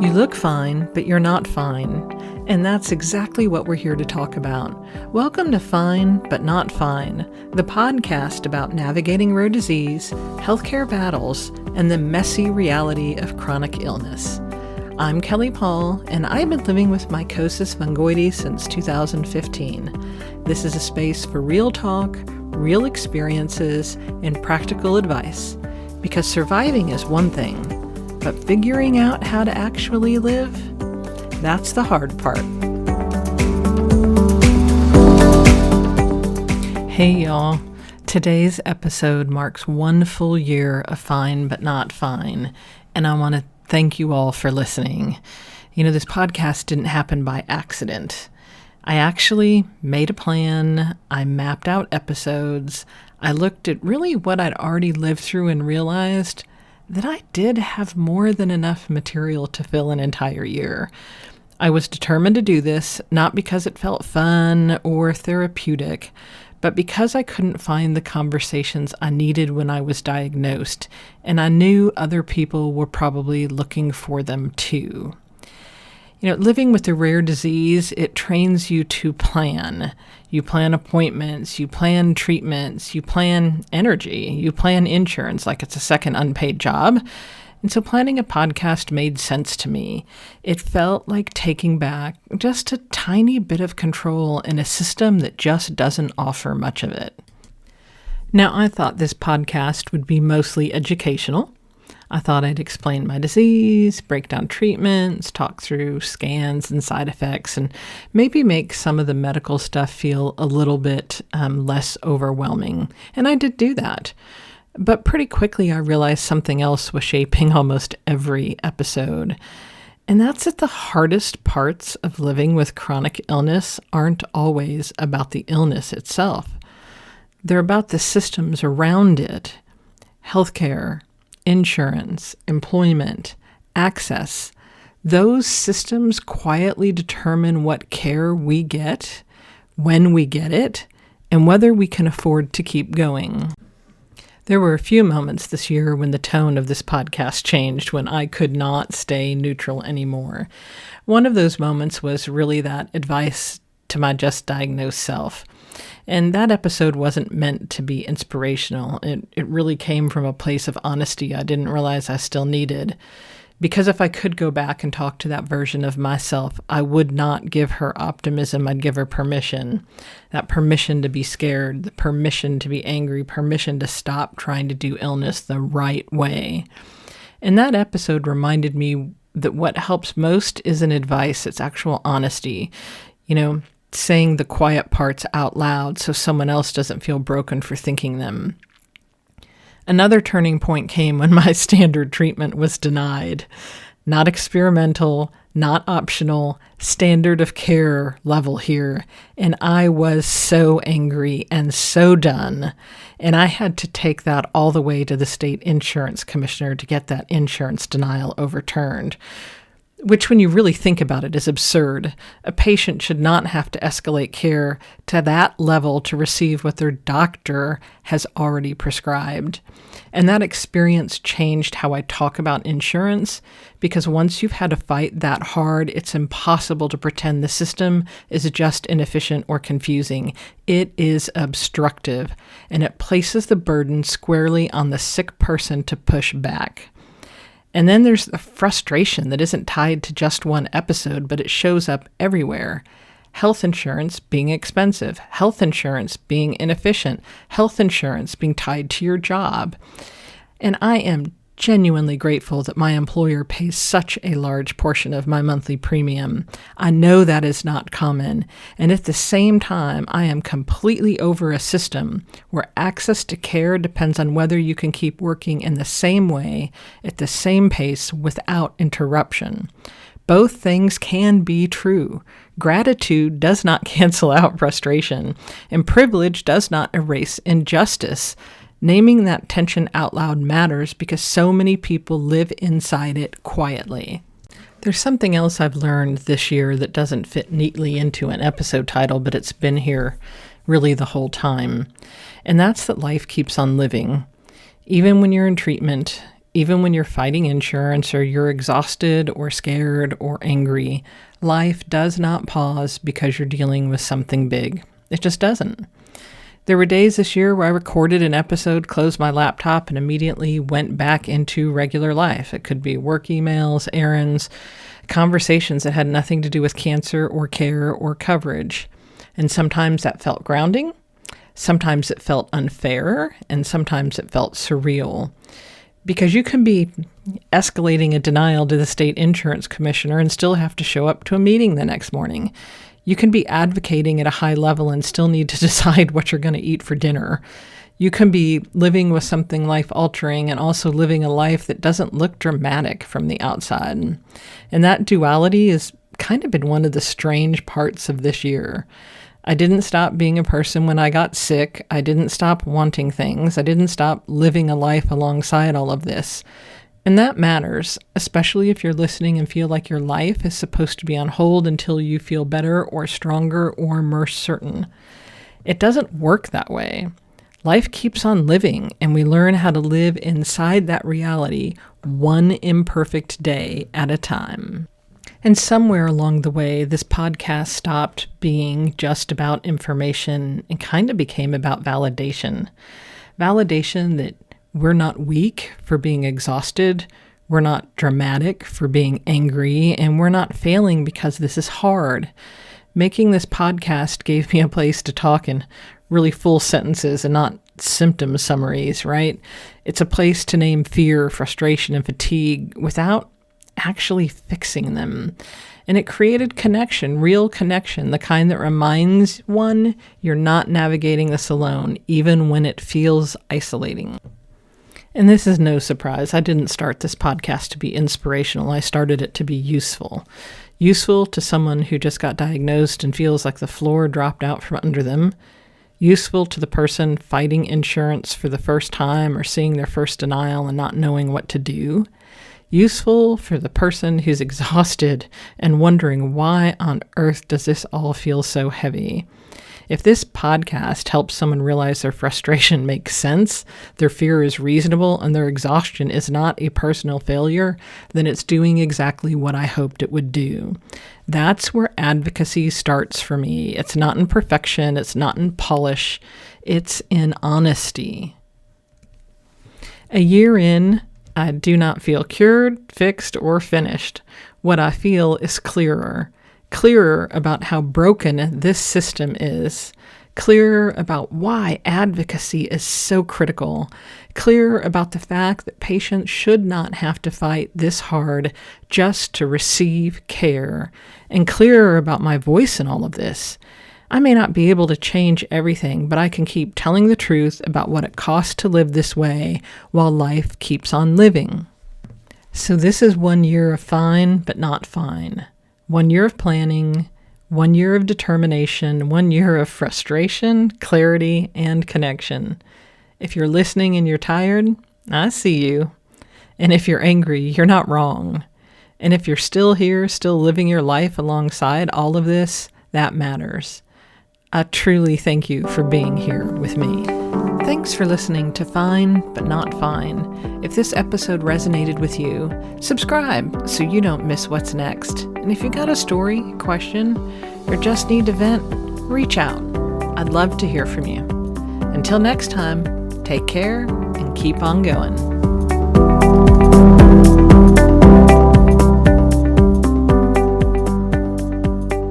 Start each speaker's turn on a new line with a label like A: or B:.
A: You look fine, but you're not fine. And that's exactly what we're here to talk about. Welcome to Fine, But Not Fine, the podcast about navigating rare disease, healthcare battles, and the messy reality of chronic illness. I'm Kelly Paul, and I've been living with mycosis fungoides since 2015. This is a space for real talk, real experiences, and practical advice. Because surviving is one thing, but figuring out how to actually live, that's the hard part. Hey y'all, today's episode marks one full year of Fine But Not Fine, and I want to thank you all for listening. You know, this podcast didn't happen by accident. I actually made a plan, I mapped out episodes, I looked at really what I'd already lived through and realized that I did have more than enough material to fill an entire year. I was determined to do this, not because it felt fun or therapeutic, but because I couldn't find the conversations I needed when I was diagnosed, and I knew other people were probably looking for them too. You know, living with a rare disease, it trains you to plan. You plan appointments, you plan treatments, you plan energy, you plan insurance like it's a second unpaid job. And so planning a podcast made sense to me. It felt like taking back just a tiny bit of control in a system that just doesn't offer much of it. Now, I thought this podcast would be mostly educational. I thought I'd explain my disease, break down treatments, talk through scans and side effects, and maybe make some of the medical stuff feel a little bit less overwhelming. And I did do that. But pretty quickly I realized something else was shaping almost every episode. And that's that the hardest parts of living with chronic illness aren't always about the illness itself. They're about the systems around it. Healthcare, insurance, employment, access. Those systems quietly determine what care we get, when we get it, and whether we can afford to keep going. There were a few moments this year when the tone of this podcast changed, when I could not stay neutral anymore. One of those moments was really that advice to my just diagnosed self. And that episode wasn't meant to be inspirational. It really came from a place of honesty I didn't realize I still needed. Because if I could go back and talk to that version of myself, I would not give her optimism, I'd give her permission. That permission to be scared, the permission to be angry, permission to stop trying to do illness the right way. And that episode reminded me that what helps most isn't advice, it's actual honesty. You know, saying the quiet parts out loud so someone else doesn't feel broken for thinking them. Another turning point came when my standard treatment was denied. Not experimental, not optional, standard of care level here. And I was so angry and so done. And I had to take that all the way to the state insurance commissioner to get that insurance denial overturned. Which, when you really think about it, is absurd. A patient should not have to escalate care to that level to receive what their doctor has already prescribed. And that experience changed how I talk about insurance, because once you've had to fight that hard, it's impossible to pretend the system is just inefficient or confusing. It is obstructive, and it places the burden squarely on the sick person to push back. And then there's the frustration that isn't tied to just one episode, but it shows up everywhere. Health insurance being expensive, health insurance being inefficient, health insurance being tied to your job. And I am genuinely grateful that my employer pays such a large portion of my monthly premium. I know that is not common. And at the same time, I am completely over a system where access to care depends on whether you can keep working in the same way, at the same pace, without interruption. Both things can be true. Gratitude does not cancel out frustration, and privilege does not erase injustice. Naming that tension out loud matters because so many people live inside it quietly. There's something else I've learned this year that doesn't fit neatly into an episode title, but it's been here really the whole time. And that's that life keeps on living. Even when you're in treatment, Even when you're fighting insurance or you're exhausted or scared or angry, life does not pause because you're dealing with something big. It just doesn't. There were days this year where I recorded an episode, closed my laptop, and immediately went back into regular life. It could be work emails, errands, conversations that had nothing to do with cancer or care or coverage. And sometimes that felt grounding, sometimes it felt unfair, and sometimes it felt surreal. Because you can be escalating a denial to the state insurance commissioner and still have to show up to a meeting the next morning. You can be advocating at a high level and still need to decide what you're going to eat for dinner. You can be living with something life-altering and also living a life that doesn't look dramatic from the outside. And that duality has kind of been one of the strange parts of this year. I didn't stop being a person when I got sick. I didn't stop wanting things. I didn't stop living a life alongside all of this. And that matters, especially if you're listening and feel like your life is supposed to be on hold until you feel better or stronger or more certain. It doesn't work that way. Life keeps on living, and we learn how to live inside that reality one imperfect day at a time. And somewhere along the way, this podcast stopped being just about information and kind of became about validation. Validation that we're not weak for being exhausted, we're not dramatic for being angry, and we're not failing because this is hard. Making this podcast gave me a place to talk in really full sentences and not symptom summaries, right? It's a place to name fear, frustration, and fatigue without actually fixing them. And it created connection, real connection, the kind that reminds one you're not navigating this alone, even when it feels isolating. And this is no surprise. I didn't start this podcast to be inspirational. I started it to be useful. Useful to someone who just got diagnosed and feels like the floor dropped out from under them. Useful to the person fighting insurance for the first time or seeing their first denial and not knowing what to do. Useful for the person who's exhausted and wondering why on earth does this all feel so heavy. If this podcast helps someone realize their frustration makes sense, their fear is reasonable, and their exhaustion is not a personal failure, then it's doing exactly what I hoped it would do. That's where advocacy starts for me. It's not in perfection, it's not in polish, it's in honesty. A year in, I do not feel cured, fixed, or finished. What I feel is clearer about how broken this system is, clearer about why advocacy is so critical, clearer about the fact that patients should not have to fight this hard just to receive care, and clearer about my voice in all of this. I may not be able to change everything, but I can keep telling the truth about what it costs to live this way while life keeps on living. So this is 1 year of fine, but not fine. 1 year of planning, 1 year of determination, 1 year of frustration, clarity, and connection. If you're listening and you're tired, I see you. And if you're angry, you're not wrong. And if you're still here, still living your life alongside all of this, that matters. I truly thank you for being here with me. Thanks for listening to Fine But Not Fine. If this episode resonated with you, subscribe so you don't miss what's next. And if you got a story, question, or just need to vent, reach out. I'd love to hear from you. Until next time, take care and keep on going.